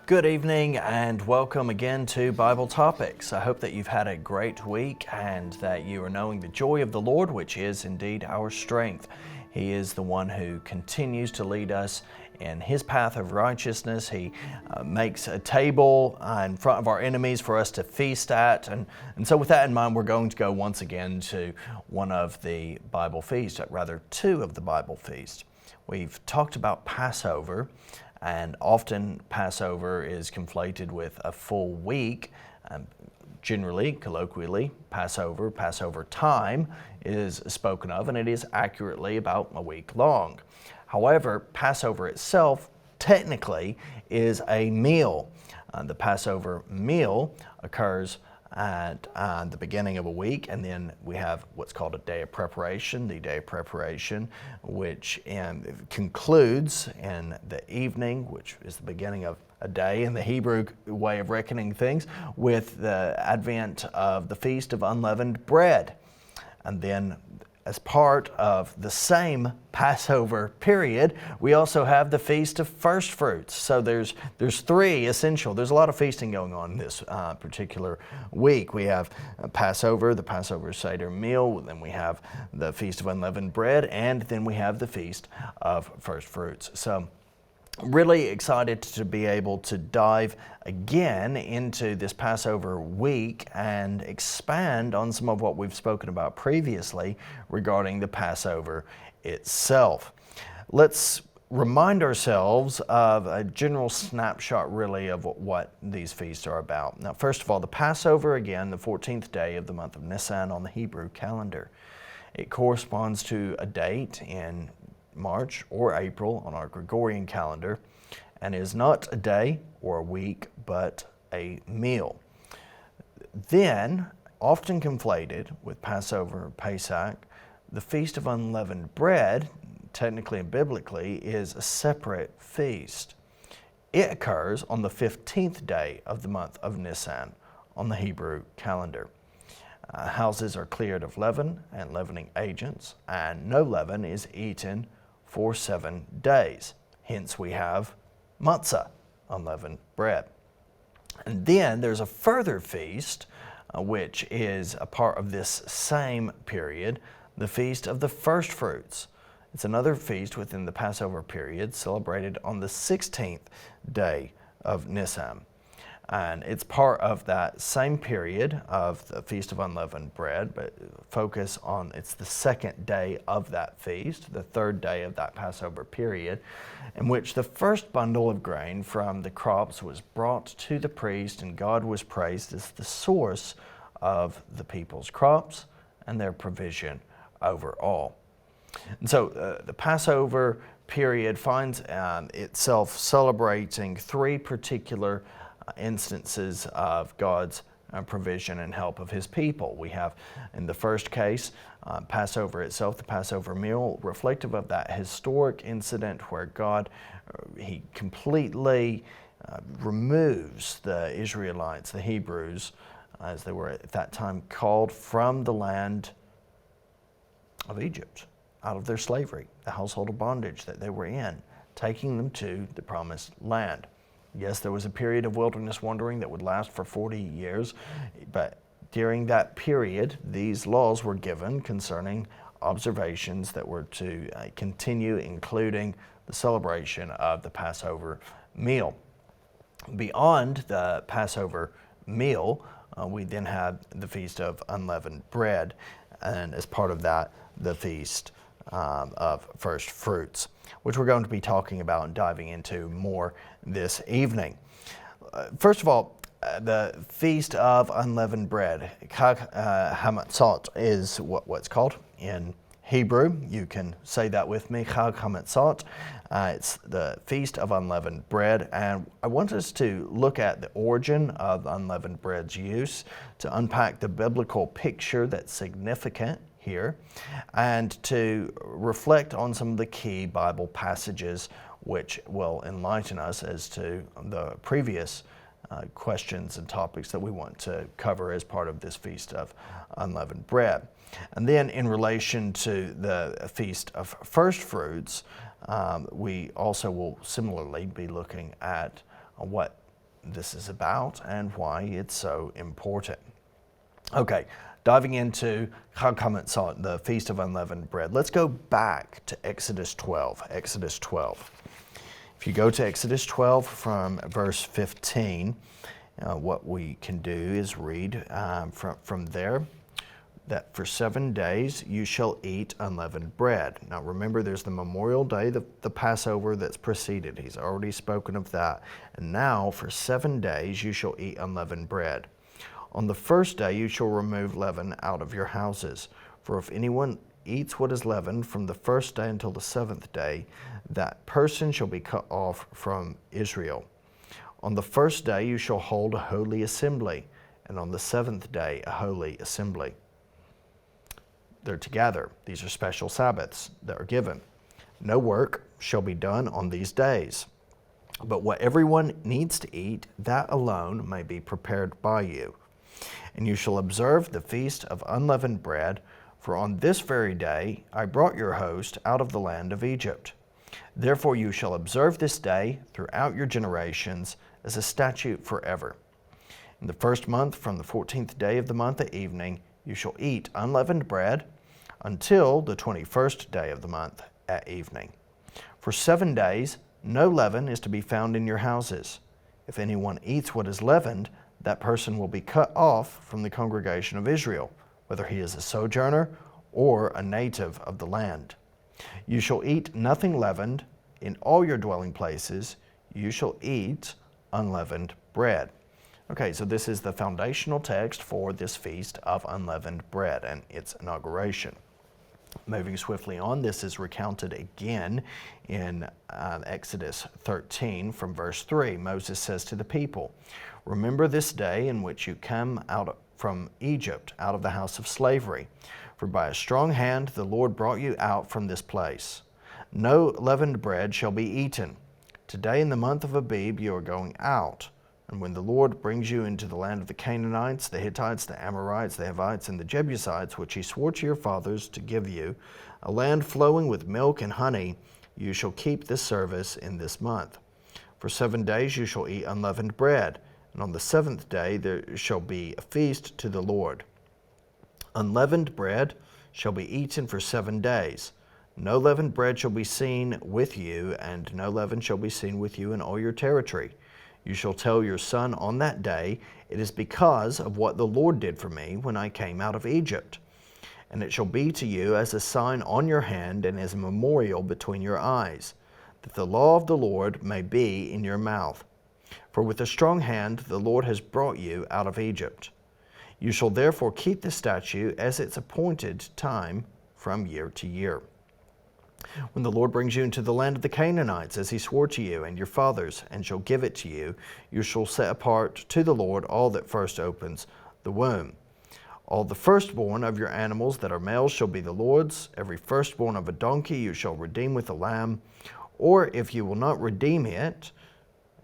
Good evening and welcome again to Bible Topics. I hope that you've had a great week and that you are knowing the joy of the Lord, which is indeed our strength. He is the one who continues to lead us in His path of righteousness. He makes a table in front of our enemies for us to feast at. And so with that in mind, we're going to go once again to one of the Bible feasts, rather two of the Bible feasts. We've talked about Passover, and often Passover is conflated with a full week. Generally, colloquially, Passover time is spoken of, and it is accurately about a week long. However, Passover itself technically is a meal. The Passover meal occurs at the beginning of a week, and then we have what's called a day of preparation, the day of preparation, which concludes in the evening, which is the beginning of a day in the Hebrew way of reckoning things, with the advent of the Feast of Unleavened Bread. And then as part of the same Passover period, we also have the Feast of First Fruits. So there's three essential. There's a lot of feasting going on this particular week. We have Passover, the Passover Seder meal, then we have the Feast of Unleavened Bread, and then we have the Feast of First Fruits. So really excited to be able to dive again into this Passover week and expand on some of what we've spoken about previously regarding the Passover itself. Let's remind ourselves of a general snapshot really of what these feasts are about. Now, first of all, the Passover, again, the 14th day of the month of Nisan on the Hebrew calendar. It corresponds to a date in March or April on our Gregorian calendar, and is not a day or a week, but a meal. Then, often conflated with Passover or Pesach, the Feast of Unleavened Bread, technically and biblically, is a separate feast. It occurs on the 15th day of the month of Nisan on the Hebrew calendar. Houses are cleared of leaven and leavening agents, and no leaven is eaten for 7 days. Hence we have matzah, unleavened bread. And then there's a further feast, which is a part of this same period, the Feast of the First Fruits. It's another feast within the Passover period, celebrated on the 16th day of Nisan. And it's part of that same period of the Feast of Unleavened Bread, but focus on, it's the second day of that feast, the third day of that Passover period, in which the first bundle of grain from the crops was brought to the priest, and God was praised as the source of the people's crops and their provision over all. And so the Passover period finds itself celebrating three particular instances of God's provision and help of His people. We have, in the first case, Passover itself, the Passover meal, reflective of that historic incident where God, He completely removes the Israelites, the Hebrews, as they were at that time called, from the land of Egypt, out of their slavery, the household of bondage that they were in, taking them to the promised land. Yes, there was a period of wilderness wandering that would last for 40 years, but during that period, these laws were given concerning observations that were to continue, including the celebration of the Passover meal. Beyond the Passover meal, we then had the Feast of Unleavened Bread, and as part of that, the Feast of First Fruits, which we're going to be talking about and diving into more this evening. First of all, the Feast of Unleavened Bread, Chag HaMatzot, is what's called in Hebrew. You can say that with me, Chag HaMatzot. It's the Feast of Unleavened Bread, and I want us to look at the origin of unleavened bread's use, to unpack the biblical picture that's significant here, and to reflect on some of the key Bible passages which will enlighten us as to the previous questions and topics that we want to cover as part of this Feast of Unleavened Bread. And then in relation to the Feast of First Fruits, we also will similarly be looking at what this is about and why it's so important. Okay, diving into Convocations, the Feast of Unleavened Bread. Let's go back to Exodus 12. Exodus 12. If you go to Exodus 12 from verse 15, what we can do is read from there that for 7 days you shall eat unleavened bread. Now remember, there's the Memorial Day, the Passover that's preceded. He's already spoken of that. And now for 7 days you shall eat unleavened bread. On the first day you shall remove leaven out of your houses. For if anyone eats what is leavened from the first day until the 7th day, that person shall be cut off from Israel. On the first day you shall hold a holy assembly, and on the 7th day a holy assembly. They're together. These are special Sabbaths that are given. No work shall be done on these days, but what everyone needs to eat, that alone may be prepared by you. And you shall observe the Feast of Unleavened Bread, for on this very day I brought your host out of the land of Egypt. Therefore you shall observe this day throughout your generations as a statute forever. In the first month, from the 14th day of the month at evening, you shall eat unleavened bread until the 21st day of the month at evening. For 7 days no leaven is to be found in your houses. If anyone eats what is leavened, that person will be cut off from the congregation of Israel, whether he is a sojourner or a native of the land. You shall eat nothing leavened. In all your dwelling places you shall eat unleavened bread. Okay, so this is the foundational text for this Feast of Unleavened Bread and its inauguration. Moving swiftly on, this is recounted again in Exodus 13 from verse 3. Moses says to the people, "Remember this day in which you come out from Egypt, out of the house of slavery. For by a strong hand the Lord brought you out from this place. No leavened bread shall be eaten. Today in the month of Abib you are going out. And when the Lord brings you into the land of the Canaanites, the Hittites, the Amorites, the Hivites, and the Jebusites, which he swore to your fathers to give you, a land flowing with milk and honey, you shall keep this service in this month. For 7 days you shall eat unleavened bread, and on the 7th day there shall be a feast to the Lord. Unleavened bread shall be eaten for 7 days. No leavened bread shall be seen with you, and no leaven shall be seen with you in all your territory. You shall tell your son on that day, it is because of what the Lord did for me when I came out of Egypt. And it shall be to you as a sign on your hand and as a memorial between your eyes, that the law of the Lord may be in your mouth. For with a strong hand the Lord has brought you out of Egypt. You shall therefore keep the statute as its appointed time from year to year. When the Lord brings you into the land of the Canaanites, as he swore to you and your fathers, and shall give it to you, you shall set apart to the Lord all that first opens the womb. All the firstborn of your animals that are males shall be the Lord's. Every firstborn of a donkey you shall redeem with a lamb. Or if you will not redeem it,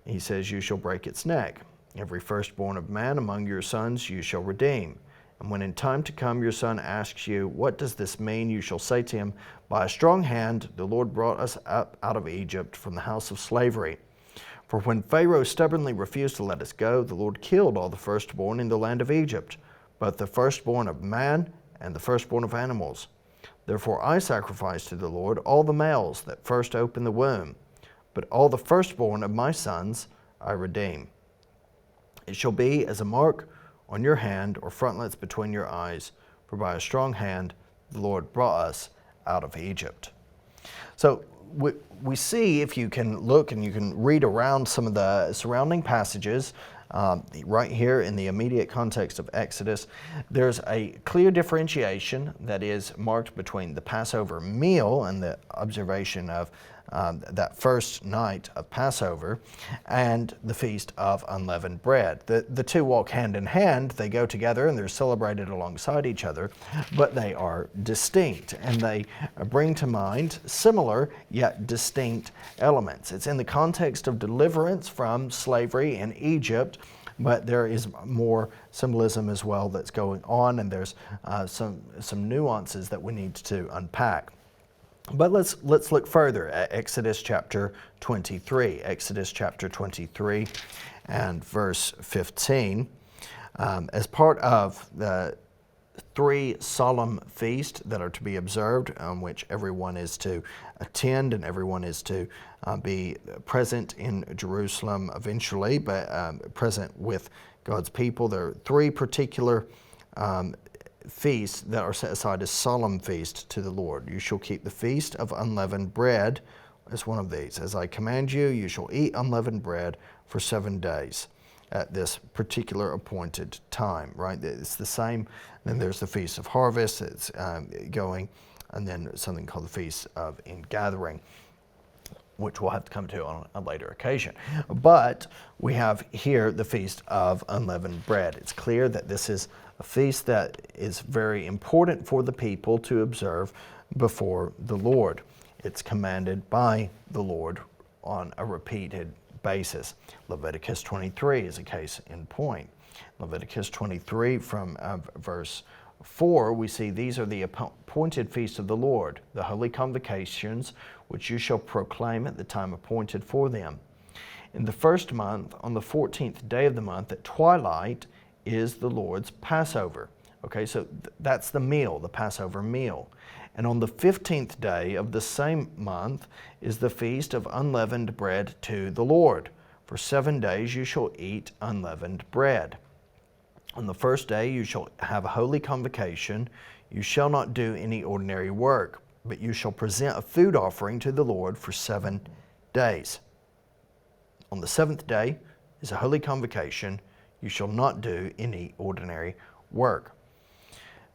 he says, you shall break its neck. Every firstborn of man among your sons you shall redeem. And when in time to come your son asks you, what does this mean? You shall say to him, by a strong hand the Lord brought us up out of Egypt from the house of slavery. For when Pharaoh stubbornly refused to let us go, the Lord killed all the firstborn in the land of Egypt, both the firstborn of man and the firstborn of animals. Therefore I sacrifice to the Lord all the males that first open the womb, but all the firstborn of my sons I redeem. It shall be as a mark on your hand or frontlets between your eyes, for by a strong hand the Lord brought us out of Egypt." So we see, if you can look and you can read around some of the surrounding passages, right here in the immediate context of Exodus, there's a clear differentiation that is marked between the Passover meal and the observation of that first night of Passover and the Feast of Unleavened Bread. The two walk hand in hand. They go together and they're celebrated alongside each other, but they are distinct and they bring to mind similar yet distinct elements. It's in the context of deliverance from slavery in Egypt, but there is more symbolism as well that's going on, and there's some nuances that we need to unpack. But let's look further at Exodus chapter 23. Exodus chapter 23, and verse 15. As part of the 3 solemn feasts that are to be observed, which everyone is to attend and everyone is to be present in Jerusalem eventually, but present with God's people. There are 3 particular feasts that are set aside as solemn feasts to the Lord. You shall keep the Feast of Unleavened Bread as one of these. As I command you, you shall eat unleavened bread for 7 days at this particular appointed time, right? It's the same. Then there's the Feast of Harvest that's going, and then something called the Feast of Ingathering, which we'll have to come to on a later occasion. But we have here the Feast of Unleavened Bread. It's clear that this is a feast that is very important for the people to observe before the Lord. It's commanded by the Lord on a repeated basis. Leviticus 23 is a case in point. Leviticus 23 from verse 4, we see these are the appointed feasts of the Lord, the holy convocations, which you shall proclaim at the time appointed for them. In the first month, on the 14th day of the month at twilight, is the Lord's Passover. Okay, so that's the meal, the Passover meal. And on the 15th day of the same month is the Feast of Unleavened Bread to the Lord. For 7 days you shall eat unleavened bread. On the first day you shall have a holy convocation. You shall not do any ordinary work, but you shall present a food offering to the Lord for 7 days. On the 7th day is a holy convocation. You shall not do any ordinary work.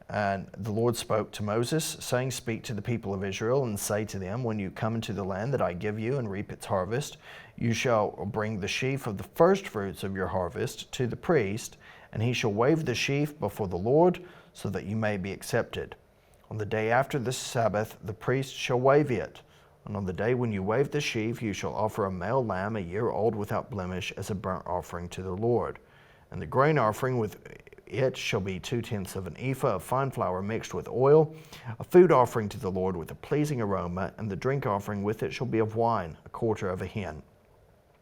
And the Lord spoke to Moses, saying, Speak to the people of Israel, and say to them, When you come into the land that I give you and reap its harvest, you shall bring the sheaf of the first fruits of your harvest to the priest, and he shall wave the sheaf before the Lord, so that you may be accepted. On the day after the Sabbath, the priest shall wave it. And on the day when you wave the sheaf, you shall offer a male lamb 1 year old without blemish as a burnt offering to the Lord. And the grain offering with it shall be 2/10 of an ephah of fine flour mixed with oil, a food offering to the Lord with a pleasing aroma, and the drink offering with it shall be of wine, 1/4 of a hin.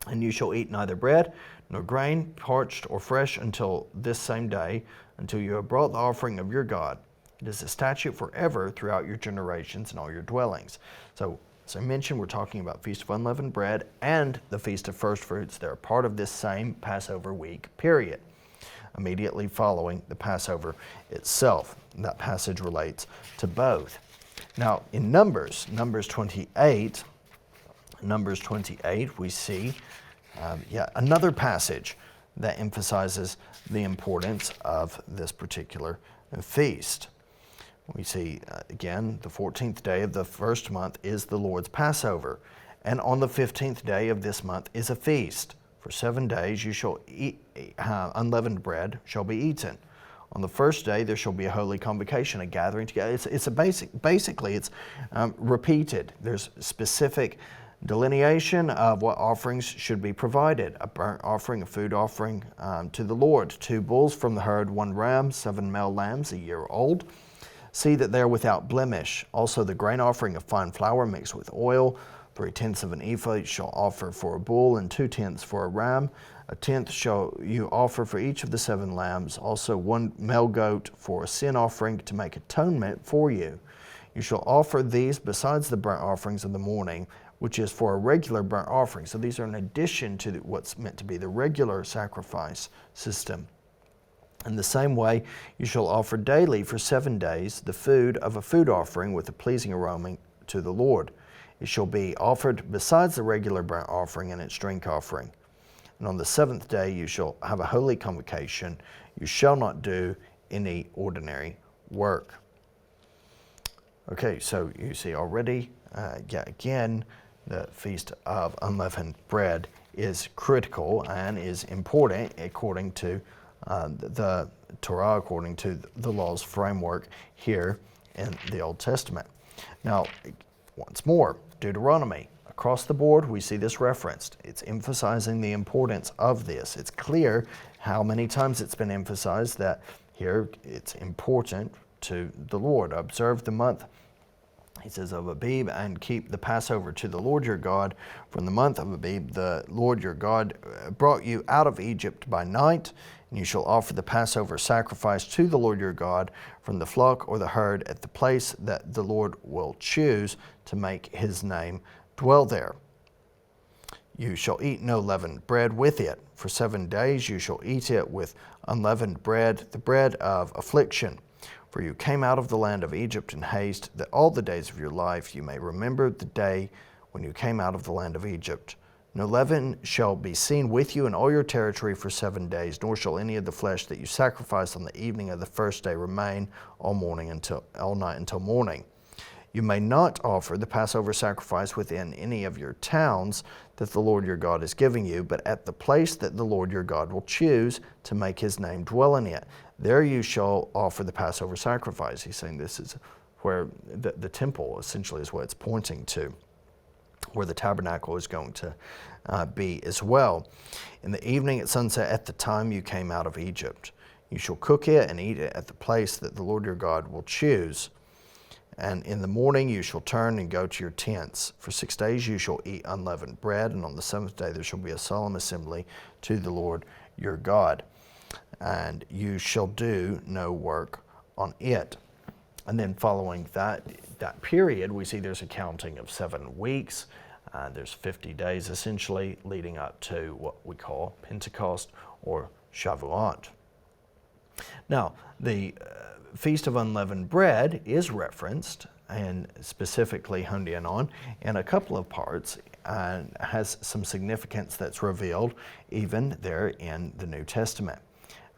And you shall eat neither bread nor grain, parched or fresh, until this same day, until you have brought the offering of your God. It is a statute forever throughout your generations and all your dwellings. So, as I mentioned, we're talking about Feast of Unleavened Bread and the Feast of First Fruits. They're part of this same Passover week period, immediately following the Passover itself. And that passage relates to both. Now, in Numbers 28, we see yet another passage that emphasizes the importance of this particular feast. We see, again, the 14th day of the first month is the Lord's Passover, and on the 15th day of this month is a feast. For 7 days you shall eat, unleavened bread shall be eaten. On the first day there shall be a holy convocation, a gathering together. Basically it's repeated. There's specific delineation of what offerings should be provided: a burnt offering, a food offering to the Lord, 2 bulls from the herd, 1 ram, 7 male lambs 1 year old. See that they are without blemish. Also the grain offering of fine flour mixed with oil, 3/10 of an ephah you shall offer for a bull, and 2/10 for a ram. 1/10 shall you offer for each of the 7 lambs. Also 1 male goat for a sin offering to make atonement for you. You shall offer these besides the burnt offerings of the morning, which is for a regular burnt offering. So these are in addition to what's meant to be the regular sacrifice system. In the same way, you shall offer daily for 7 days the food of a food offering with a pleasing aroma to the Lord. It shall be offered besides the regular burnt offering and its drink offering. And on the 7th day you shall have a holy convocation. You shall not do any ordinary work. Okay, so you see already, again, the Feast of Unleavened Bread is critical and is important according to the Torah, according to the law's framework here in the Old Testament. Now, once more, Deuteronomy. Across the board, we see this referenced. It's emphasizing the importance of this. It's clear how many times it's been emphasized that here it's important to the Lord. Observe the month He says of Abib, and keep the Passover to the Lord your God. From the month of Abib, the Lord your God brought you out of Egypt by night, and you shall offer the Passover sacrifice to the Lord your God from the flock or the herd at the place that the Lord will choose to make his name dwell there. You shall eat no leavened bread with it. For 7 days you shall eat it with unleavened bread, the bread of affliction. For you came out of the land of Egypt in haste, that all the days of your life you may remember the day when you came out of the land of Egypt. No leaven shall be seen with you in all your territory for 7 days, nor shall any of the flesh that you sacrifice on the evening of the first day remain all night until morning. You may not offer the Passover sacrifice within any of your towns that the Lord your God is giving you, but at the place that the Lord your God will choose to make his name dwell in it. There you shall offer the Passover sacrifice. He's saying this is where the temple essentially is what it's pointing to, where the tabernacle is going to be as well. In the evening at sunset, at the time you came out of Egypt, you shall cook it and eat it at the place that the Lord your God will choose. And in the morning you shall turn and go to your tents. For 6 days you shall eat unleavened bread, and on the 7th day there shall be a solemn assembly to the Lord your God. And you shall do no work on it. And then following that period, we see there's a counting of 7 weeks. There's 50 days essentially leading up to what we call Pentecost or Shavuot. Now, the Feast of Unleavened Bread is referenced and specifically honed in on in a couple of parts and has some significance that's revealed even there in the New Testament.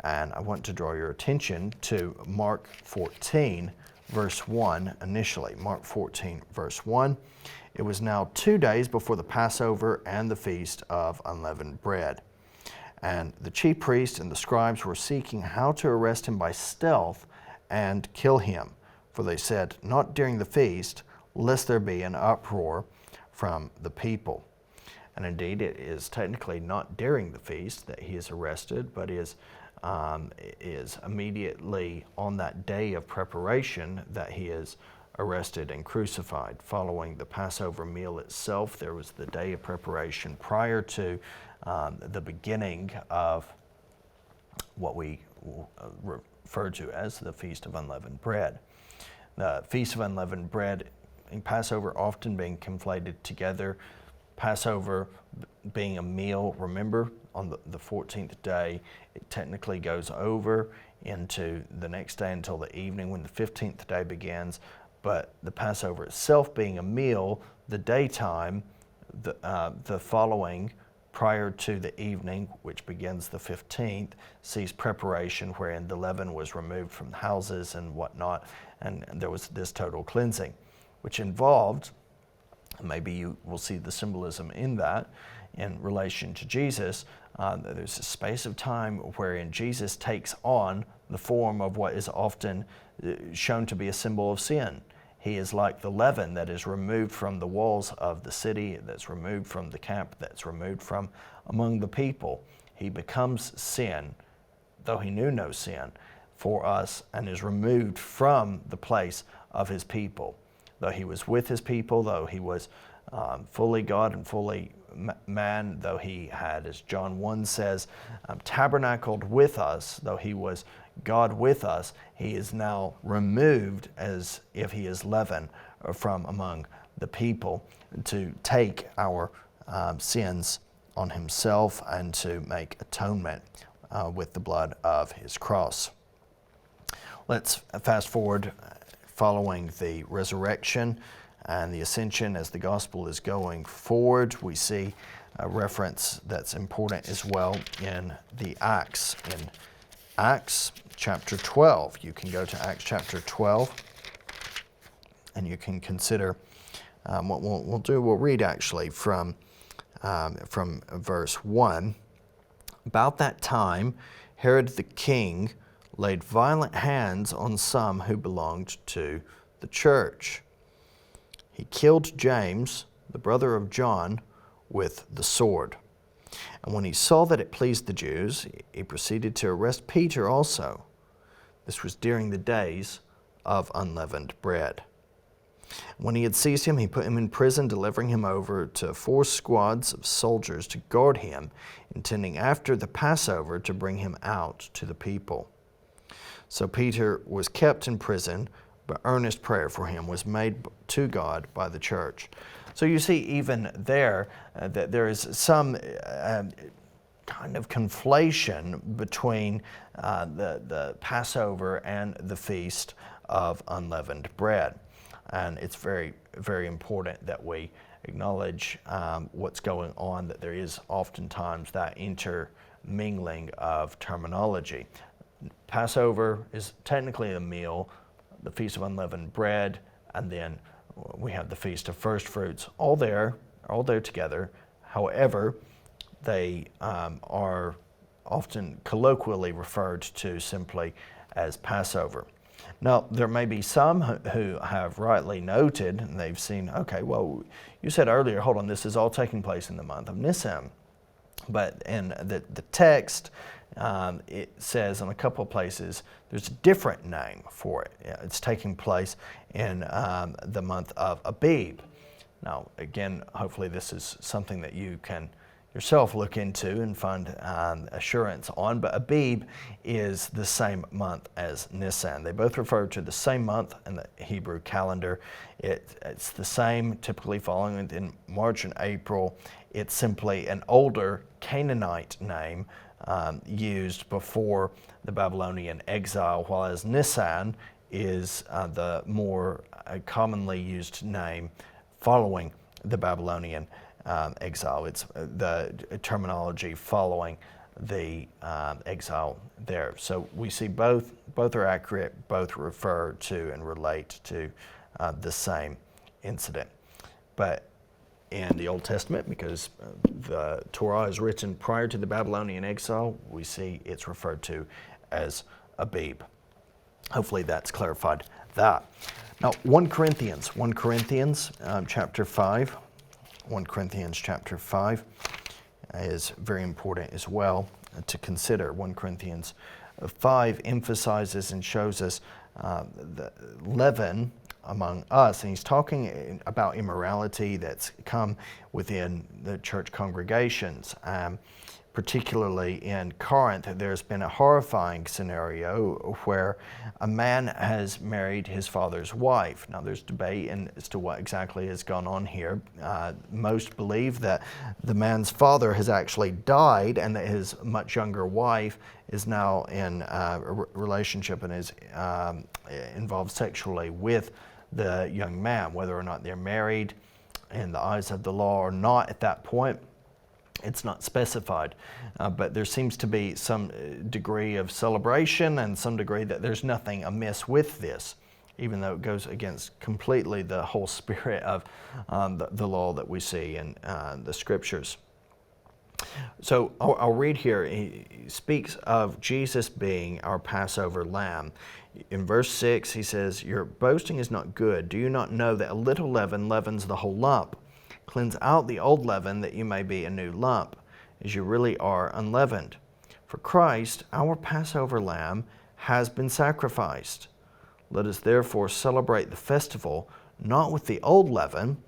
And I want to draw your attention to Mark 14, verse 1 initially. Mark 14, verse 1. It was now 2 days before the Passover and the Feast of Unleavened Bread. And the chief priests and the scribes were seeking how to arrest him by stealth and kill him. For they said, not during the feast, lest there be an uproar from the people. And indeed, it is technically not during the feast that he is arrested, but is immediately on that day of preparation that he is arrested and crucified. Following the Passover meal itself, there was the day of preparation prior to the beginning of what we refer to as the Feast of Unleavened Bread. The Feast of Unleavened Bread and Passover often being conflated together. Passover being a meal, remember, on the 14th day, it technically goes over into the next day until the evening when the 15th day begins. But the Passover itself being a meal, the daytime, the following prior to the evening, which begins the 15th, sees preparation wherein the leaven was removed from the houses and whatnot, and there was this total cleansing, which involved, maybe you will see the symbolism in that in relation to Jesus. There's a space of time wherein Jesus takes on the form of what is often shown to be a symbol of sin. He is like the leaven that is removed from the walls of the city, that's removed from the camp, that's removed from among the people. He becomes sin, though he knew no sin, for us, and is removed from the place of his people. Though he was with his people, though he was fully God and fully man, though he had, as John 1 says, tabernacled with us, though he was God with us, he is now removed as if he is leaven from among the people to take our sins on himself and to make atonement with the blood of his cross. Let's fast forward following the resurrection and the ascension. As the gospel is going forward, we see a reference that's important as well in the Acts. In Acts chapter 12, you can go to Acts chapter 12 and you can consider what we'll do. We'll read actually from verse 1. About that time, Herod the king laid violent hands on some who belonged to the church. He killed James, the brother of John, with the sword. And when he saw that it pleased the Jews, he proceeded to arrest Peter also. This was during the days of unleavened bread. When he had seized him, he put him in prison, delivering him over to 4 squads of soldiers to guard him, intending after the Passover to bring him out to the people. So Peter was kept in prison, but earnest prayer for him was made to God by the church. So you see even there that there is some kind of conflation between the Passover and the Feast of Unleavened Bread. And it's very, very important that we acknowledge what's going on, that there is oftentimes that intermingling of terminology. Passover is technically a meal, the Feast of Unleavened Bread, and then we have the Feast of First Fruits, all there together. However, they are often colloquially referred to simply as Passover. Now, there may be some who have rightly noted, and they've seen, okay, well, you said earlier, hold on, this is all taking place in the month of Nisan. But in the text, it says in a couple of places, there's a different name for it. It's taking place in the month of Abib. Now, again, hopefully this is something that you can yourself look into and find assurance on, but Abib is the same month as Nisan. They both refer to the same month in the Hebrew calendar. It's the same, typically falling in March and April. It's simply an older Canaanite name used before the Babylonian exile, while Nisan is the more commonly used name following the Babylonian exile. It's the terminology following the exile there. So we see both are accurate, both refer to and relate to the same incident. But in the Old Testament, because the Torah is written prior to the Babylonian exile, we see it's referred to as Abib. Hopefully that's clarified that. Now, 1 Corinthians chapter 5. 1 Corinthians chapter 5 is very important as well to consider. 1 Corinthians 5 emphasizes and shows us the leaven among us, and he's talking about immorality that's come within the church congregations. Particularly in Corinth, there's been a horrifying scenario where a man has married his father's wife. Now, there's debate as to what exactly has gone on here. Most believe that the man's father has actually died and that his much younger wife is now in a relationship and is involved sexually with the young man. Whether or not they're married in the eyes of the law or not at that point, it's not specified, but there seems to be some degree of celebration and some degree that there's nothing amiss with this, even though it goes against completely the whole spirit of the law that we see in the scriptures. So I'll read here. He speaks of Jesus being our Passover lamb. In verse 6, he says, "Your boasting is not good. Do you not know that a little leaven leavens the whole lump? Cleanse out the old leaven, that you may be a new lump, as you really are unleavened. For Christ, our Passover lamb, has been sacrificed. Let us therefore celebrate the festival, not with the old leaven,"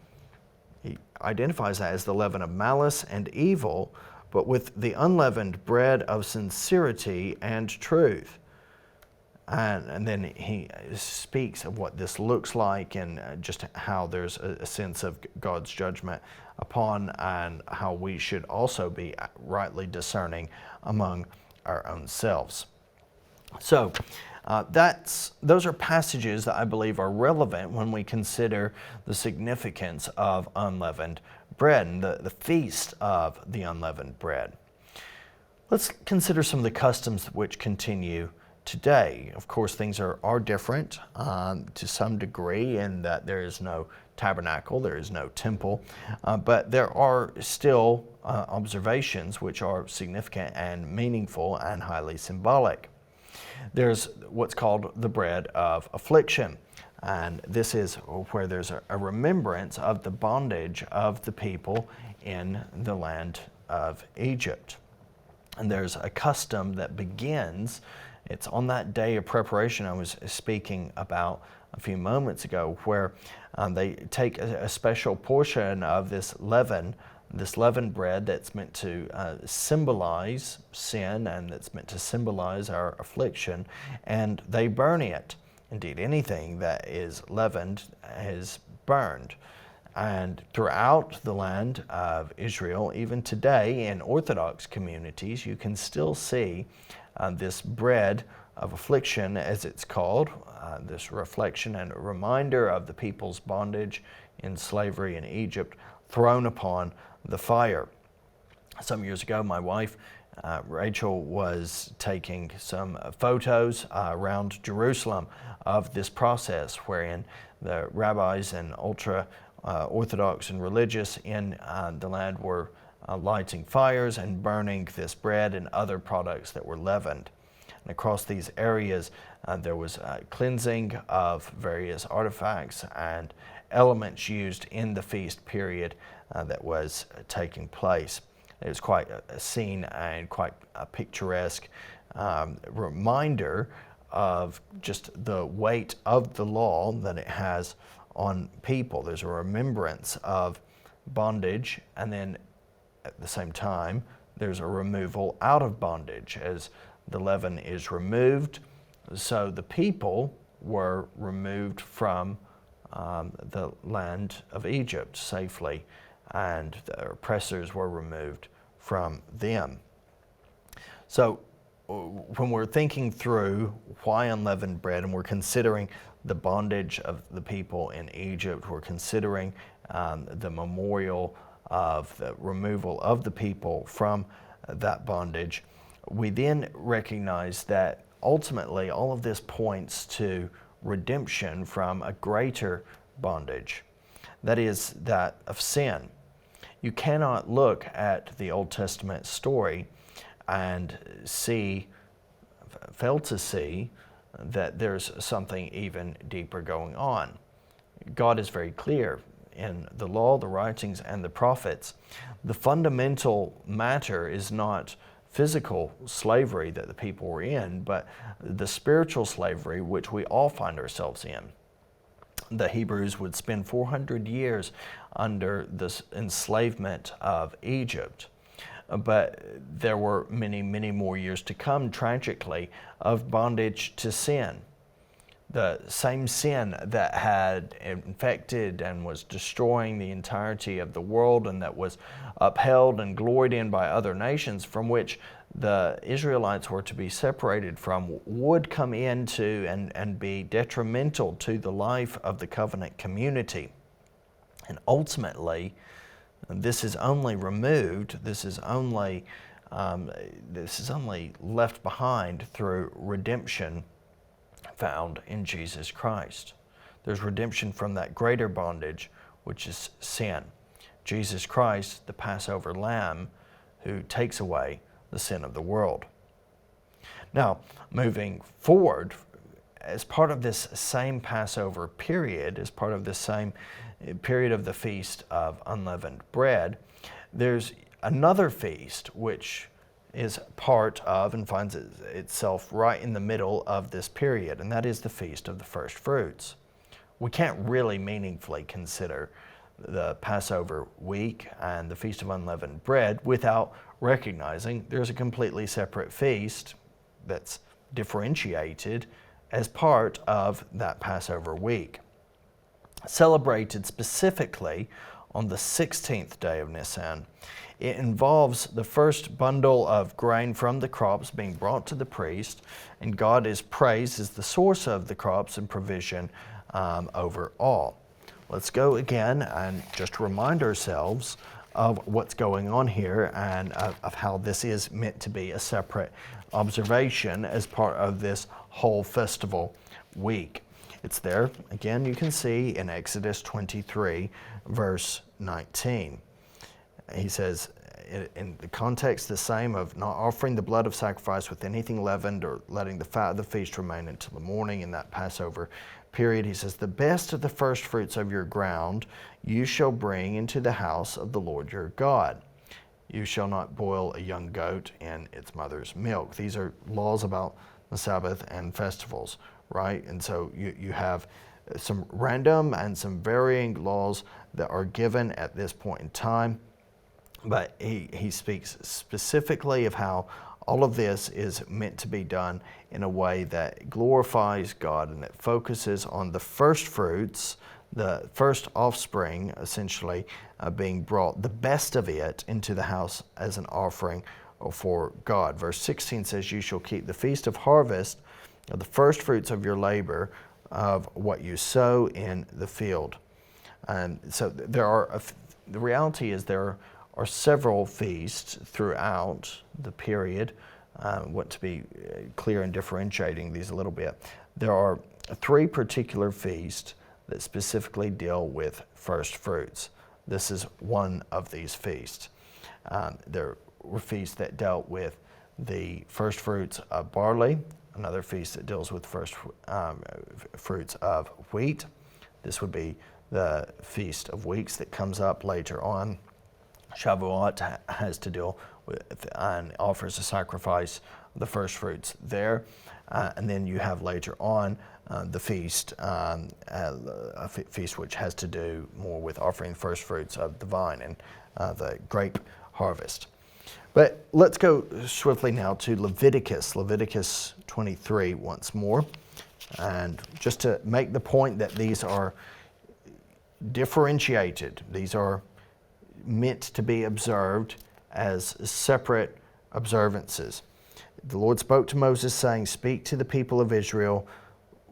he identifies that as the leaven of malice and evil, "but with the unleavened bread of sincerity and truth." And then he speaks of what this looks like and just how there's a sense of God's judgment upon, and how we should also be rightly discerning among our own selves. So those are passages that I believe are relevant when we consider the significance of unleavened bread and the feast of the unleavened bread. Let's consider some of the customs which continue today. Of course, things are different to some degree in that there is no tabernacle, there is no temple, but there are still observations which are significant and meaningful and highly symbolic. There's what's called the bread of affliction, and this is where there's a remembrance of the bondage of the people in the land of Egypt. And there's a custom that begins. It's on that day of preparation I was speaking about a few moments ago, where they take a special portion of this leavened bread that's meant to symbolize sin and that's meant to symbolize our affliction, and they burn it. Indeed, anything that is leavened is burned. And throughout the land of Israel, even today in Orthodox communities, you can still see this bread of affliction, as it's called, this reflection and a reminder of the people's bondage in slavery in Egypt, thrown upon the fire. Some years ago, my wife, Rachel, was taking some photos around Jerusalem of this process wherein the rabbis and ultra Orthodox and religious in the land were lighting fires and burning this bread and other products that were leavened. And across these areas, there was cleansing of various artifacts and elements used in the feast period that was taking place. It was quite a scene and quite a picturesque reminder of just the weight of the law that it has on people. There's a remembrance of bondage, and then at the same time, there's a removal out of bondage. As the leaven is removed, so the people were removed from the land of Egypt safely, and the oppressors were removed from them. So when we're thinking through why unleavened bread, and we're considering the bondage of the people in Egypt, we're considering the memorial of the removal of the people from that bondage, we then recognize that ultimately all of this points to redemption from a greater bondage, that is that of sin. You cannot look at the Old Testament story and fail to see that there's something even deeper going on. God is very clear in the law, the writings, and the prophets. The fundamental matter is not physical slavery that the people were in, but the spiritual slavery which we all find ourselves in. The Hebrews would spend 400 years under this enslavement of Egypt. But there were many, many more years to come, tragically, of bondage to sin. The same sin that had infected and was destroying the entirety of the world, and that was upheld and gloried in by other nations, from which the Israelites were to be separated from, would come into and be detrimental to the life of the covenant community. And ultimately, this is only removed, this is only left behind through redemption found in Jesus Christ. There's redemption from that greater bondage, which is sin. Jesus Christ, the Passover Lamb, who takes away the sin of the world. Now, moving forward, as part of this same Passover period, as part of this same period of the Feast of Unleavened Bread, there's another feast which is part of and finds itself right in the middle of this period, and that is the Feast of the First Fruits. We can't really meaningfully consider the Passover week and the Feast of Unleavened Bread without recognizing there's a completely separate feast that's differentiated as part of that Passover week, celebrated specifically on the 16th day of Nisan. It involves the first bundle of grain from the crops being brought to the priest, and God is praised as the source of the crops and provision over all. Let's go again and just remind ourselves of what's going on here and of how this is meant to be a separate observation as part of this whole festival week. It's there, again, you can see in Exodus 23, verse 19. He says, in the context the same of not offering the blood of sacrifice with anything leavened or letting the fat of the feast remain until the morning in that Passover period, he says, the best of the first fruits of your ground you shall bring into the house of the Lord your God. You shall not boil a young goat in its mother's milk. These are laws about the Sabbath and festivals, right? And so you have some random and some varying laws that are given at this point in time. But he speaks specifically of how all of this is meant to be done in a way that glorifies God and that focuses on the first fruits, the first offspring, essentially being brought, the best of it, into the house as an offering for God. Verse 16 says, "You shall keep the feast of harvest of the first fruits of your labor of what you sow in the field." And so the reality is there are several feasts throughout the period. I want to be clear in differentiating these a little bit. There are 3 particular feasts that specifically deal with first fruits. This is one of these feasts. There were feasts that dealt with the first fruits of barley, another feast that deals with first fruits of wheat. This would be the Feast of Weeks that comes up later on. Shavuot has to deal with and offers a sacrifice of the first fruits there. And then you have later on the feast, a feast which has to do more with offering the first fruits of the vine and the grape harvest. But let's go swiftly now to Leviticus 23 once more. And just to make the point that these are differentiated, these are meant to be observed as separate observances. The Lord spoke to Moses, saying, "Speak to the people of Israel.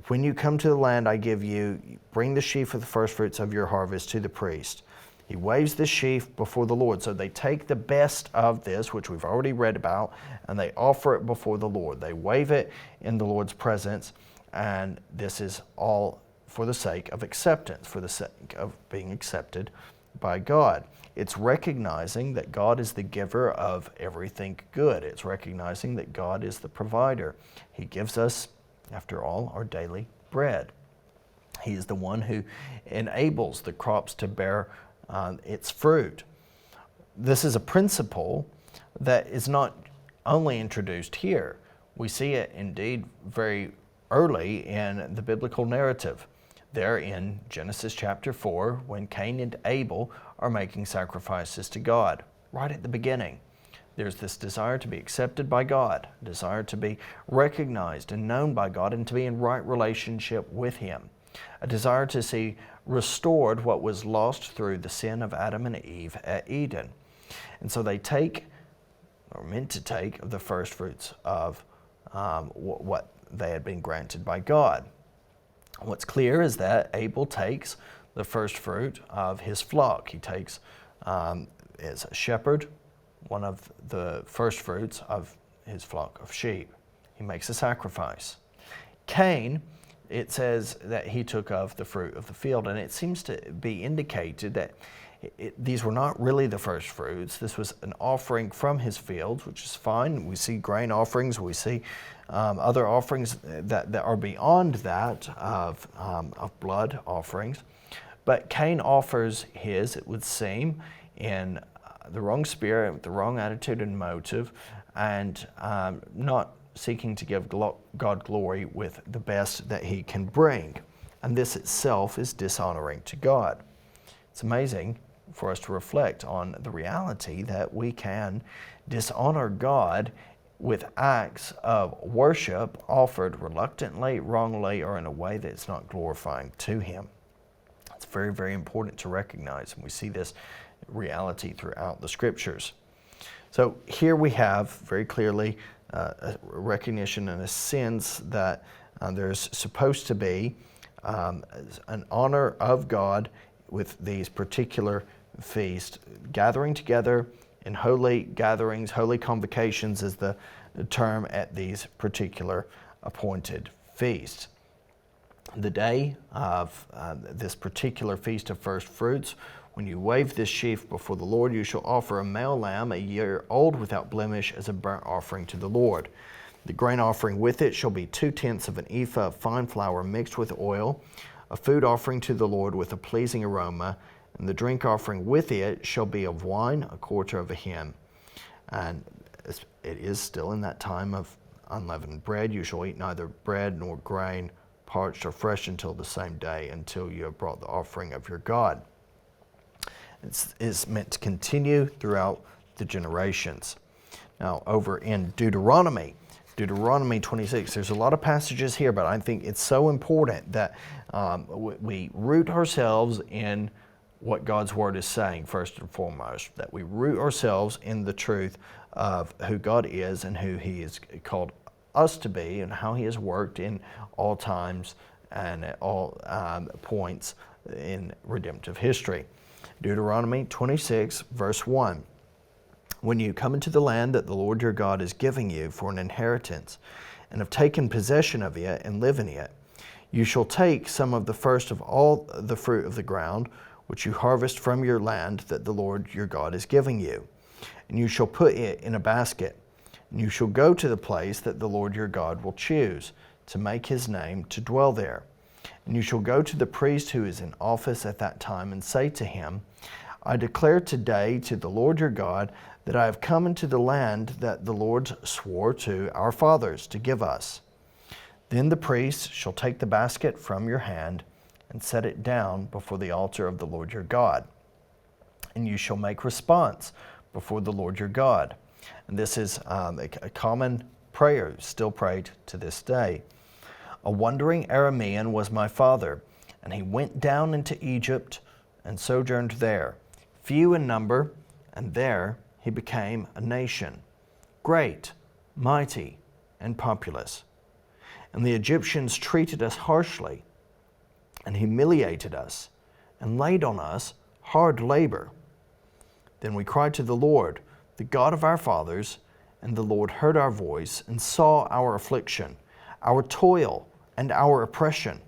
When you come to the land I give you, bring the sheaf of the first fruits of your harvest to the priest. He waves the sheaf before the Lord." So they take the best of this, which we've already read about, and they offer it before the Lord. They wave it in the Lord's presence, and this is all for the sake of acceptance, for the sake of being accepted by God. It's recognizing that God is the giver of everything good. It's recognizing that God is the provider. He gives us, after all, our daily bread. He is the one who enables the crops to bear its fruit. This is a principle that is not only introduced here. We see it indeed very early in the biblical narrative. There in Genesis chapter 4, when Cain and Abel are making sacrifices to God, right at the beginning. There's this desire to be accepted by God, desire to be recognized and known by God and to be in right relationship with Him, a desire to see restored what was lost through the sin of Adam and Eve at Eden. And so they take, or meant to take, the first fruits of what they had been granted by God. What's clear is that Abel takes the first fruit of his flock. He takes, as a shepherd, one of the first fruits of his flock of sheep. He makes a sacrifice. Cain, it says that he took of the fruit of the field, and it seems to be indicated that these were not really the first fruits. This was an offering from his fields, which is fine. We see grain offerings. We see other offerings that are beyond that of blood offerings. But Cain offers his, it would seem, in the wrong spirit, with the wrong attitude and motive, and not seeking to give God glory with the best that he can bring. And this itself is dishonoring to God. It's amazing for us to reflect on the reality that we can dishonor God with acts of worship offered reluctantly, wrongly, or in a way that's not glorifying to Him. It's very, very important to recognize, and we see this reality throughout the Scriptures. So here we have very clearly a recognition and a sense that there's supposed to be an honor of God with these particular feasts, gathering together in holy gatherings. Holy convocations is the term at these particular appointed feasts. The day of this particular Feast of First Fruits, when you wave this sheaf before the Lord, you shall offer a male lamb, a year old without blemish, as a burnt offering to the Lord. The grain offering with it shall be 2/10 of an ephah of fine flour mixed with oil, a food offering to the Lord with a pleasing aroma, and the drink offering with it shall be of wine, 1/4 of a hin. And it is still in that time of unleavened bread. You shall eat neither bread nor grain parched or fresh until the same day, until you have brought the offering of your God. It's meant to continue throughout the generations. Now, over in Deuteronomy 26, there's a lot of passages here, but I think it's so important that we root ourselves in what God's Word is saying, first and foremost, that we root ourselves in the truth of who God is and who He has called us to be, and how He has worked in all times and at all points in redemptive history. Deuteronomy 26, verse 1. When you come into the land that the Lord your God is giving you for an inheritance, and have taken possession of it and live in it, you shall take some of the first of all the fruit of the ground, which you harvest from your land that the Lord your God is giving you, and you shall put it in a basket. And you shall go to the place that the Lord your God will choose to make His name to dwell there. And you shall go to the priest who is in office at that time and say to him, I declare today to the Lord your God that I have come into the land that the Lord swore to our fathers to give us. Then the priest shall take the basket from your hand and set it down before the altar of the Lord your God. And you shall make response before the Lord your God. And this is a common prayer, still prayed to this day. A wandering Aramean was my father, and he went down into Egypt and sojourned there, few in number, and there he became a nation, great, mighty, and populous. And the Egyptians treated us harshly, and humiliated us, and laid on us hard labor. Then we cried to the Lord, the God of our fathers, and the Lord heard our voice and saw our affliction, our toil, and our oppression.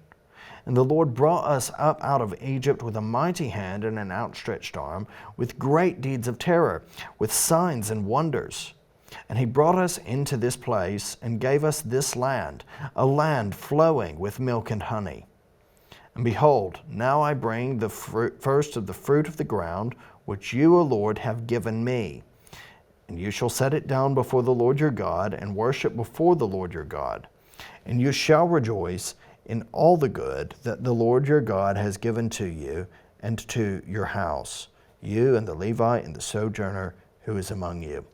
And the Lord brought us up out of Egypt with a mighty hand and an outstretched arm, with great deeds of terror, with signs and wonders. And He brought us into this place and gave us this land, a land flowing with milk and honey. And behold, now I bring the first of the fruit of the ground, which you, O Lord, have given me. And you shall set it down before the Lord your God, and worship before the Lord your God. And you shall rejoice in all the good that the Lord your God has given to you and to your house, you and the Levite and the sojourner who is among you.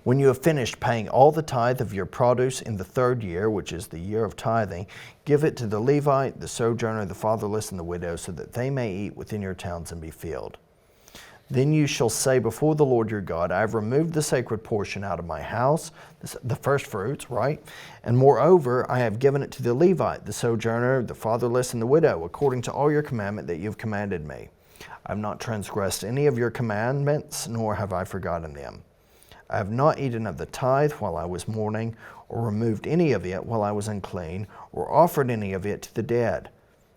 When you have finished paying all the tithe of your produce in the 3rd year, which is the year of tithing, give it to the Levite, the sojourner, the fatherless, and the widow, so that they may eat within your towns and be filled. Then you shall say before the Lord your God, I have removed the sacred portion out of my house, the first fruits, right? And moreover, I have given it to the Levite, the sojourner, the fatherless, and the widow, according to all your commandment that you have commanded me. I have not transgressed any of your commandments, nor have I forgotten them. I have not eaten of the tithe while I was mourning, or removed any of it while I was unclean, or offered any of it to the dead.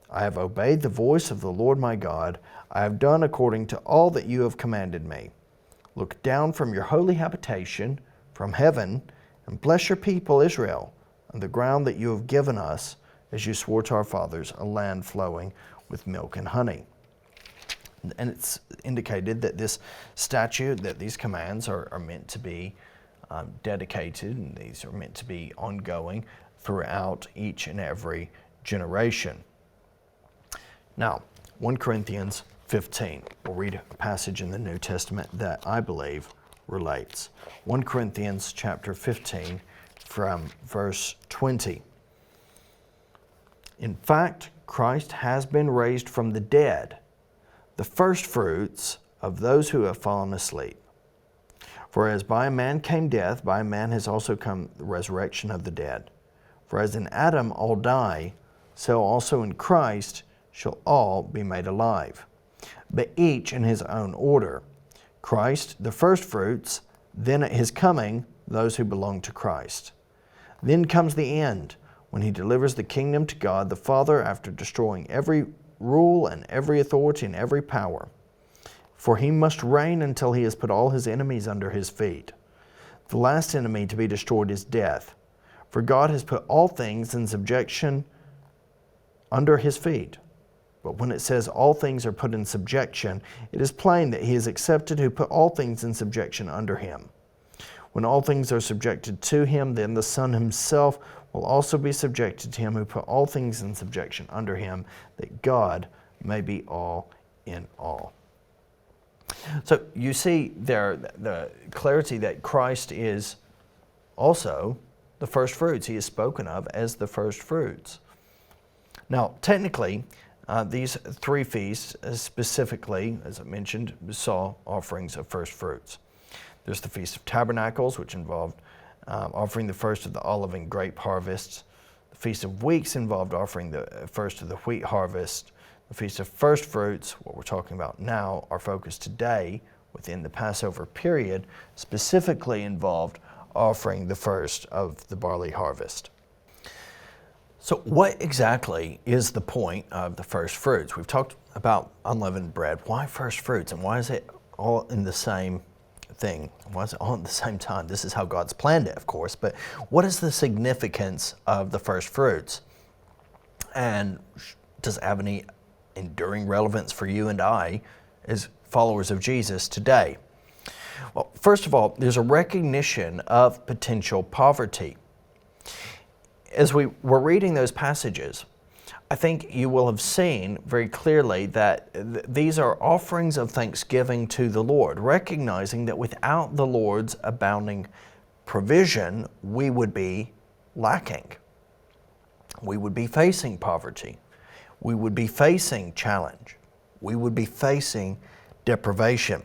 I have obeyed the voice of the Lord my God. I have done according to all that you have commanded me. Look down from your holy habitation, from heaven, and bless your people Israel, on the ground that you have given us, as you swore to our fathers, a land flowing with milk and honey. And it's indicated that this statute, that these commands are meant to be dedicated, and these are meant to be ongoing throughout each and every generation. Now, 1 Corinthians 15. We'll read a passage in the New Testament that I believe relates. 1 Corinthians chapter 15 from verse 20. In fact, Christ has been raised from the dead, the firstfruits of those who have fallen asleep. For as by a man came death, by a man has also come the resurrection of the dead. For as in Adam all die, so also in Christ shall all be made alive, but each in his own order. Christ the firstfruits, then at his coming, those who belong to Christ. Then comes the end, when he delivers the kingdom to God the Father, after destroying every rule and every authority and every power. For he must reign until he has put all his enemies under his feet. The last enemy to be destroyed is death. For God has put all things in subjection under his feet. But when it says all things are put in subjection, it is plain that he is accepted who put all things in subjection under him. When all things are subjected to him, then the Son himself will will also be subjected to him who put all things in subjection under him, that God may be all in all. So you see there the clarity that Christ is also the first fruits. He is spoken of as the first fruits. Now, technically, these three feasts specifically, as I mentioned, saw offerings of first fruits. There's the Feast of Tabernacles, which involved offering the first of the olive and grape harvests. The Feast of Weeks involved offering the first of the wheat harvest. The Feast of First Fruits, what we're talking about now, our focus today within the Passover period, specifically involved offering the first of the barley harvest. So what exactly is the point of the first fruits? We've talked about unleavened bread. Why first fruits, and why is it all in the same thing? Why is it all at the same time? This is how God's planned it, of course, but what is the significance of the first fruits? And does it have any enduring relevance for you and I as followers of Jesus today? Well, first of all, there's a recognition of potential poverty. As we were reading those passages, I think you will have seen very clearly that these are offerings of thanksgiving to the Lord, recognizing that without the Lord's abounding provision, we would be lacking. We would be facing poverty. We would be facing challenge. We would be facing deprivation.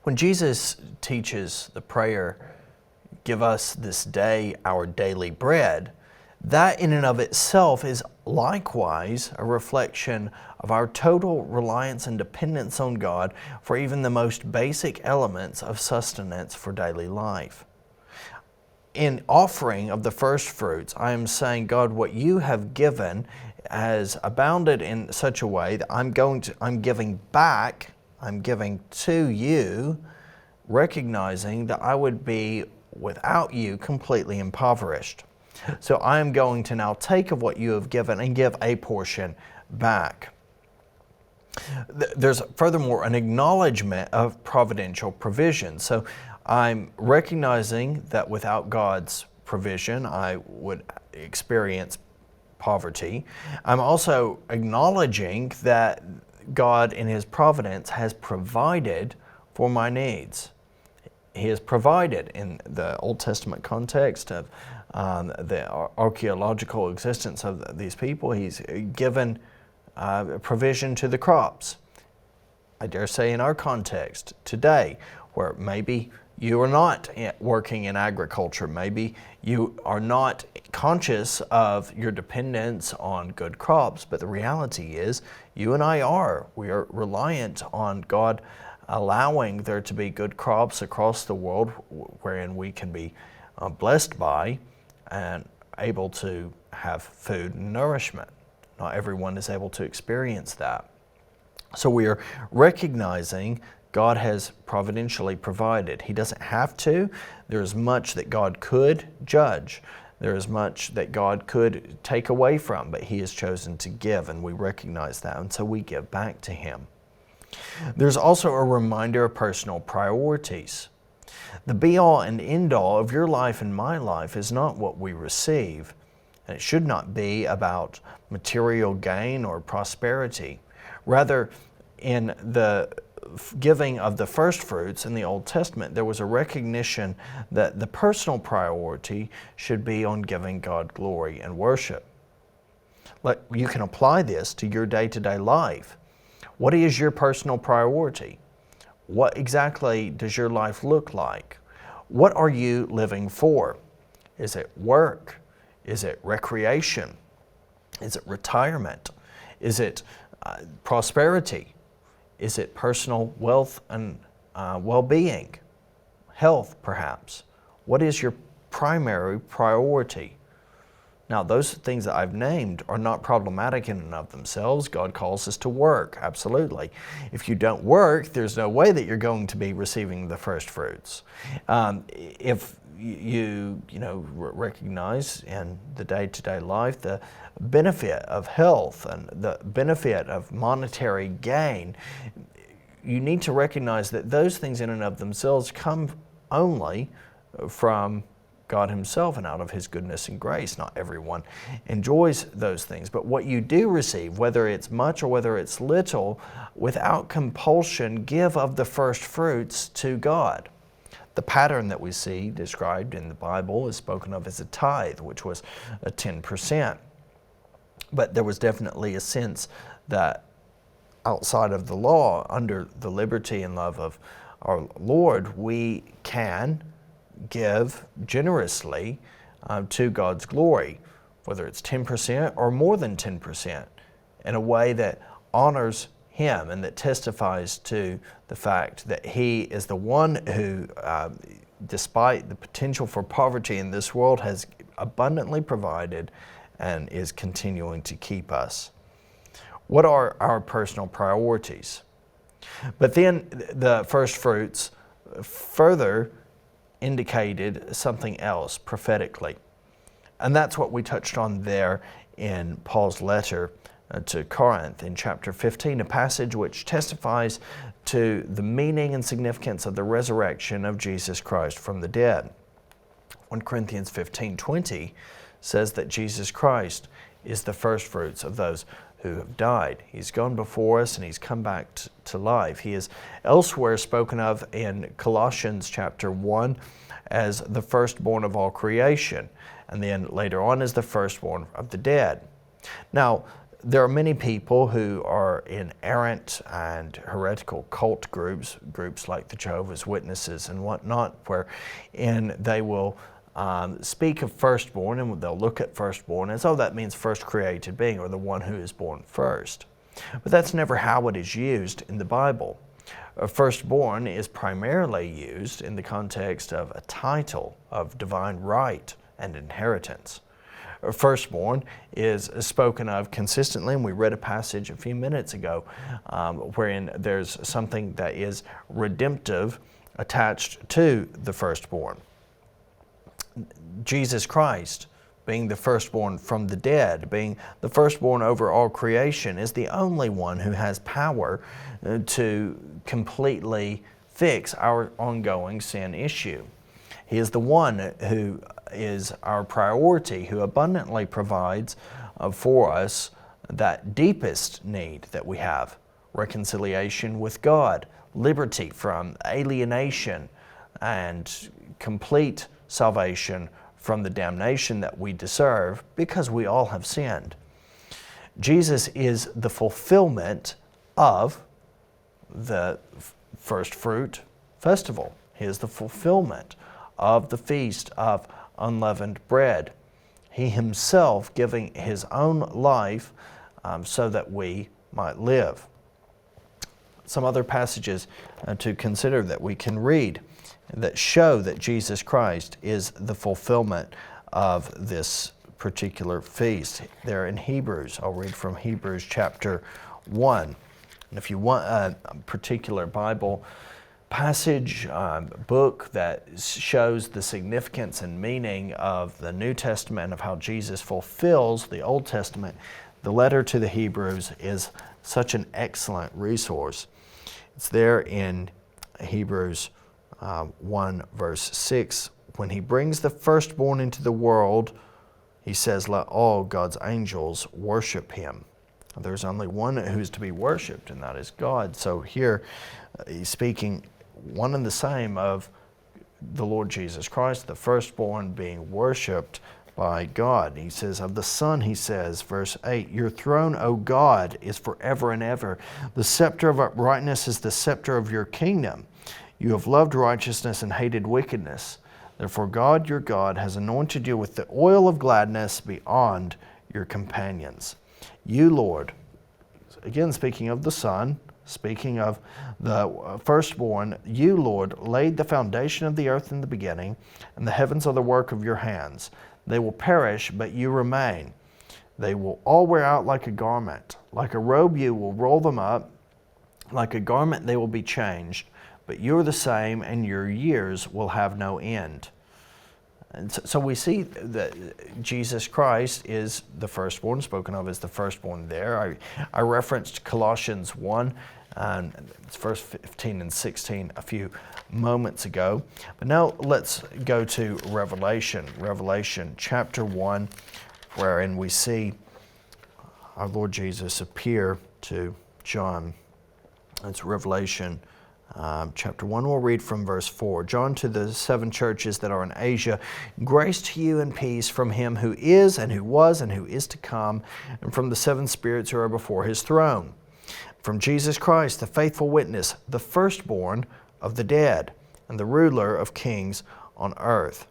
When Jesus teaches the prayer, "Give us this day our daily bread," that in and of itself is likewise a reflection of our total reliance and dependence on God for even the most basic elements of sustenance for daily life. In offering of the first fruits, I am saying, God, what you have given has abounded in such a way that I'm giving back, I'm giving to you, recognizing that I would be without you completely impoverished. So I am going to now take of what you have given and give a portion back. There's furthermore an acknowledgement of providential provision. So I'm recognizing that without God's provision, I would experience poverty. I'm also acknowledging that God in His providence has provided for my needs. He has provided in the Old Testament context of the archaeological existence of these people. He's given provision to the crops. I dare say in our context today, where maybe you are not working in agriculture, maybe you are not conscious of your dependence on good crops, but the reality is you and I are. We are reliant on God allowing there to be good crops across the world wherein we can be blessed by and able to have food and nourishment. Not everyone is able to experience that. So we are recognizing God has providentially provided. He doesn't have to. There is much that God could judge. There is much that God could take away from, but He has chosen to give, and we recognize that, and so we give back to Him. There's also a reminder of personal priorities. The be-all and end-all of your life and my life is not what we receive, and it should not be about material gain or prosperity. Rather, in the giving of the first fruits in the Old Testament, there was a recognition that the personal priority should be on giving God glory and worship. You can apply this to your day-to-day life. What is your personal priority? What exactly does your life look like? What are you living for? Is it work? Is it recreation? Is it retirement? Is it prosperity? Is it personal wealth and well-being? Health, perhaps? What is your primary priority? Now, those things that I've named are not problematic in and of themselves. God calls us to work, absolutely. If you don't work, there's no way that you're going to be receiving the first fruits. If you recognize in the day-to-day life the benefit of health and the benefit of monetary gain, you need to recognize that those things in and of themselves come only from God himself and out of his goodness and grace. Not everyone enjoys those things, but what you do receive, whether it's much or whether it's little, without compulsion, give of the first fruits to God. The pattern that we see described in the Bible is spoken of as a tithe, which was a 10%. But there was definitely a sense that outside of the law, under the liberty and love of our Lord, we can give generously to God's glory, whether it's 10% or more than 10%, in a way that honors him and that testifies to the fact that he is the one who, despite the potential for poverty in this world, has abundantly provided and is continuing to keep us. What are our personal priorities? But then the first fruits further indicated something else prophetically. And that's what we touched on there in Paul's letter to Corinth in chapter 15, a passage which testifies to the meaning and significance of the resurrection of Jesus Christ from the dead. 1 Corinthians 15:20 says that Jesus Christ is the first fruits of those who have died. He's gone before us and he's come back to life. He is elsewhere spoken of in Colossians chapter 1 as the firstborn of all creation, and then later on as the firstborn of the dead. Now, there are many people who are in errant and heretical cult groups like the Jehovah's Witnesses and whatnot, wherein they will speak of firstborn, and they'll look at firstborn as, oh, that means first created being, or the one who is born first. But that's never how it is used in the Bible. Firstborn is primarily used in the context of a title of divine right and inheritance. Firstborn is spoken of consistently, and we read a passage a few minutes ago wherein there's something that is redemptive attached to the firstborn. Jesus Christ, being the firstborn from the dead, being the firstborn over all creation, is the only one who has power to completely fix our ongoing sin issue. He is the one who is our priority, who abundantly provides for us that deepest need that we have: reconciliation with God, liberty from alienation, and complete salvation from the damnation that we deserve because we all have sinned. Jesus is the fulfillment of the first fruit festival. He is the fulfillment of the Feast of Unleavened Bread. He himself giving his own life so that we might live. Some other passages to consider that we can read that show that Jesus Christ is the fulfillment of this particular feast. They're in Hebrews. I'll read from Hebrews chapter 1. And if you want a particular Bible passage, book that shows the significance and meaning of the New Testament, of how Jesus fulfills the Old Testament, the letter to the Hebrews is such an excellent resource. It's there in Hebrews 1 verse 6. When he brings the firstborn into the world, he says, let all God's angels worship him. There's only one who's to be worshipped, and that is God. So here he's speaking one and the same of the Lord Jesus Christ, the firstborn, being worshipped by God. He says, of the Son, he says, verse 8, your throne, O God, is forever and ever. The scepter of uprightness is the scepter of your kingdom. You have loved righteousness and hated wickedness. Therefore God, your God, has anointed you with the oil of gladness beyond your companions. You, Lord, again speaking of the Son, speaking of the firstborn, you, Lord, laid the foundation of the earth in the beginning, and the heavens are the work of your hands. They will perish, but you remain. They will all wear out like a garment. Like a robe you will roll them up. Like a garment they will be changed. But you're the same, and your years will have no end. And so we see that Jesus Christ is the firstborn, spoken of as the firstborn there. I referenced Colossians 1, verse 15 and 16 a few moments ago. But now let's go to Revelation chapter 1, wherein we see our Lord Jesus appear to John. It's Revelation chapter 1. We'll read from verse 4. John, to the 7 churches that are in Asia, grace to you and peace from him who is, and who was, and who is to come, and from the 7 spirits who are before his throne. From Jesus Christ, the faithful witness, the firstborn of the dead, and the ruler of kings on earth.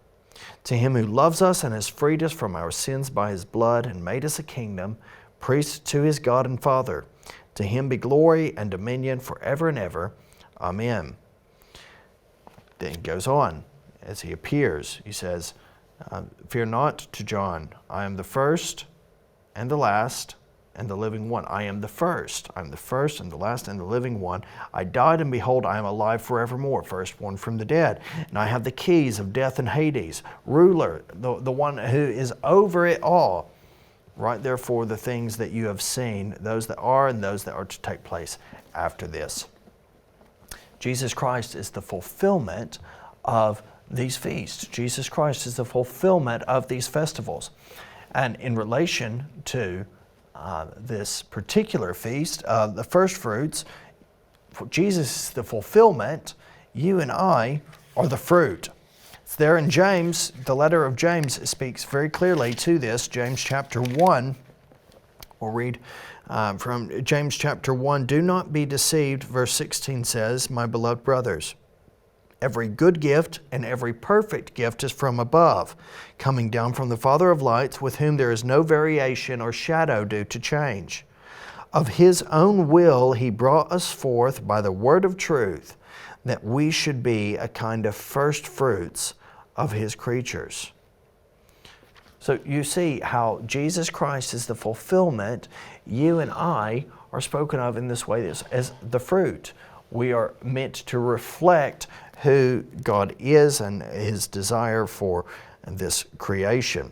To him who loves us and has freed us from our sins by his blood, and made us a kingdom, priests to his God and Father. To him be glory and dominion forever and ever. Amen. Then he goes on as he appears. He says, fear not, to John. I am the first and the last and the living one. I am the first. I am the first and the last and the living one. I died, and behold, I am alive forevermore, firstborn from the dead. And I have the keys of death and Hades, ruler, the one who is over it all. Write therefore the things that you have seen, those that are and those that are to take place after this. Jesus Christ is the fulfillment of these feasts. Jesus Christ is the fulfillment of these festivals. And in relation to this particular feast, the first fruits, Jesus is the fulfillment. You and I are the fruit. It's there in James. The letter of James speaks very clearly to this. James chapter 1. We'll read from James chapter 1. Do not be deceived, verse 16 says, my beloved brothers. Every good gift and every perfect gift is from above, coming down from the Father of lights, with whom there is no variation or shadow due to change. Of his own will he brought us forth by the word of truth, that we should be a kind of first fruits of his creatures. So you see how Jesus Christ is the fulfillment. You and I are spoken of in this way as the fruit. We are meant to reflect who God is and his desire for this creation.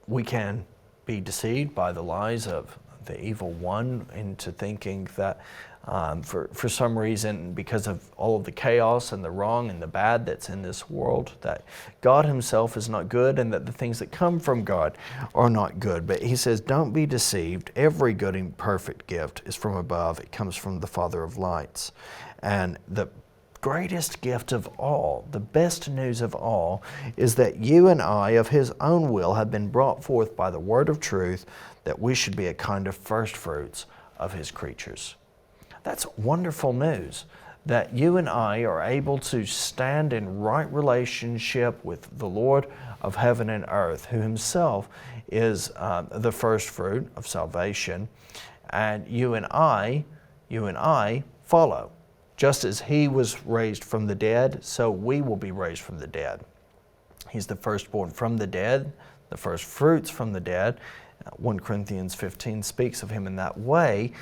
We can be deceived by the lies of the evil one into thinking that for some reason, because of all of the chaos and the wrong and the bad that's in this world, that God himself is not good and that the things that come from God are not good. But he says, don't be deceived. Every good and perfect gift is from above. It comes from the Father of lights. And the greatest gift of all, the best news of all, is that you and I, of his own will, have been brought forth by the word of truth, that we should be a kind of first fruits of his creatures. That's wonderful news, that you and I are able to stand in right relationship with the Lord of heaven and earth, who himself is the first fruit of salvation, and you and I follow. Just as he was raised from the dead, so we will be raised from the dead. He's the firstborn from the dead, the first fruits from the dead. 1 Corinthians 15 speaks of him in that way,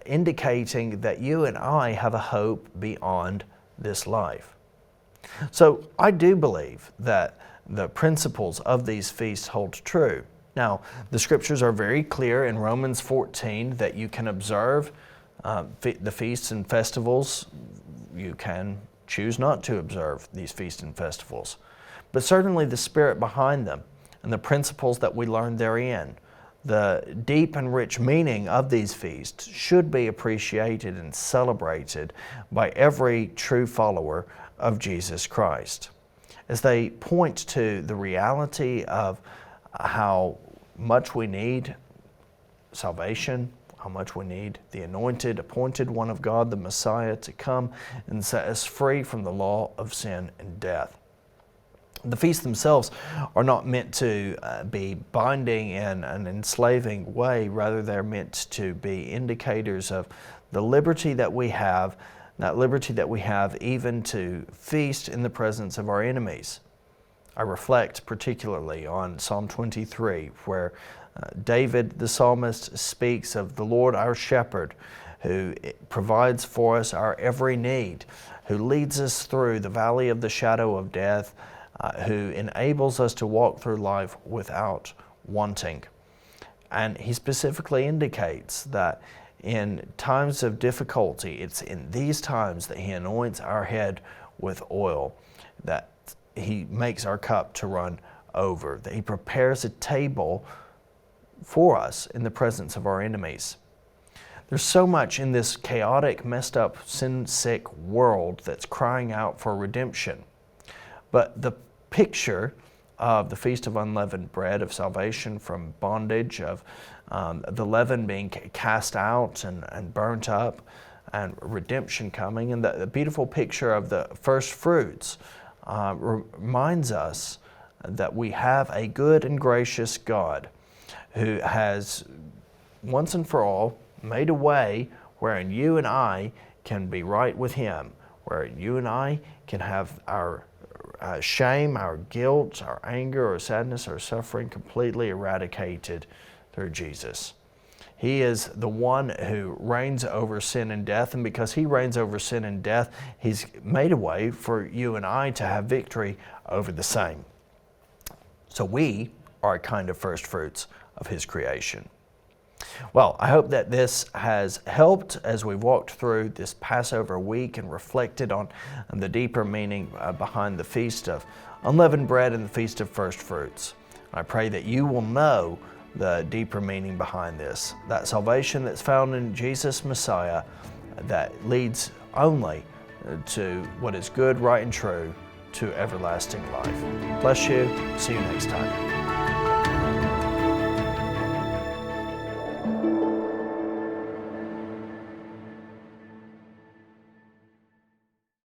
indicating that you and I have a hope beyond this life. So I do believe that the principles of these feasts hold true. Now, the scriptures are very clear in Romans 14 that you can observe the feasts and festivals. You can choose not to observe these feasts and festivals. But certainly the spirit behind them and the principles that we learn therein, the deep and rich meaning of these feasts should be appreciated and celebrated by every true follower of Jesus Christ, as they point to the reality of how much we need salvation, how much we need the anointed, appointed one of God, the Messiah, to come and set us free from the law of sin and death. The feasts themselves are not meant to be binding in an enslaving way. Rather, they're meant to be indicators of the liberty that we have, that liberty that we have even to feast in the presence of our enemies. I reflect particularly on Psalm 23, where David the psalmist speaks of the Lord our shepherd, who provides for us our every need, who leads us through the valley of the shadow of death, who enables us to walk through life without wanting. And he specifically indicates that in times of difficulty, it's in these times that he anoints our head with oil, that he makes our cup to run over, that he prepares a table for us in the presence of our enemies. There's so much in this chaotic, messed up, sin-sick world that's crying out for redemption. But the picture of the Feast of Unleavened Bread, of salvation from bondage, of the leaven being cast out and burnt up, and redemption coming, and the beautiful picture of the first fruits reminds us that we have a good and gracious God who has once and for all made a way wherein you and I can be right with Him, where you and I can have our shame, our guilt, our anger, our sadness, our suffering completely eradicated through Jesus. He is the one who reigns over sin and death, and because He reigns over sin and death, He's made a way for you and I to have victory over the same. So we are a kind of first fruits of His creation. Well, I hope that this has helped as we've walked through this Passover week and reflected on the deeper meaning behind the Feast of Unleavened Bread and the Feast of First Fruits. I pray that you will know the deeper meaning behind this, that salvation that's found in Jesus Messiah that leads only to what is good, right, and true, to everlasting life. Bless you. See you next time.